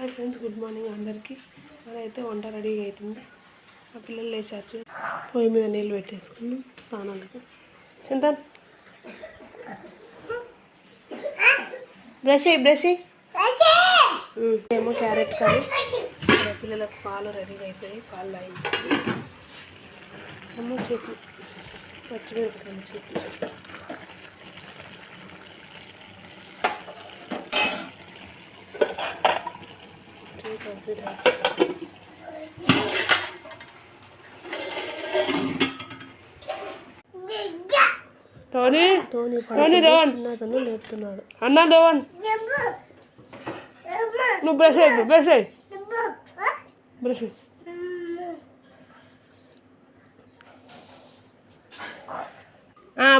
Hi friends, good morning అందరికీ. అదైతే వంట రెడీ అవుతుంది. ఆ పిల్లలు లేచారు. పొయ్యి మీద నీళ్ళు పెట్టేసుకుని స్నానాలకు. చింతన్ బ్రష్ ఏమో క్యారెట్ కర్రీ. పిల్లలకు పాలు రెడీ అయిపోయి పాలు తాగించి ఏమో చట్నీ, పచ్చిమిరపకాయల చట్నీ. టోనీ చిన్నతను నేర్పుతున్నాడు. అన్న ధోవన్, నువ్వు బ్రష్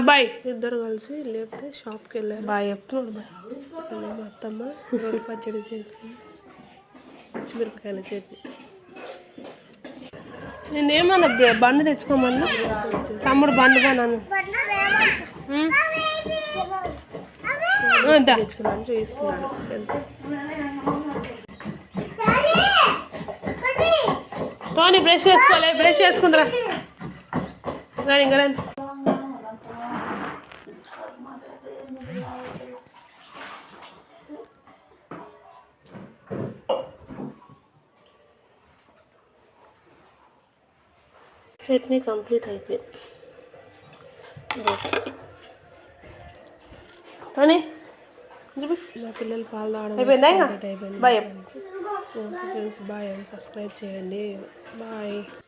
బాయ్. ఇద్దరు కలిసి లేకపోతే షాప్కి వెళ్ళారు. బాయ్ చెప్తున్నాడు. బాయ్ మా అత్తమ్మ రోడ్డు పచ్చడి చేస్తుంది, పచ్చిమిరపకాయల చట్నీ. నేనేమన్నా బండి తెచ్చుకోమన్నా, తమ్ముడు బండి బాను తెచ్చుకున్నాను చూపిస్తున్నాడు. టోనీ బ్రష్ చేసుకోలే, బ్రష్ చేసుకుందరా ఇంకా రండి. చట్నీ కంప్లీట్ అయిపోయింది. అని మా పిల్లలు పాలు తాగడం అయిపోయింది. బాయ్. సబ్స్క్రైబ్ చేయండి. బాయ్.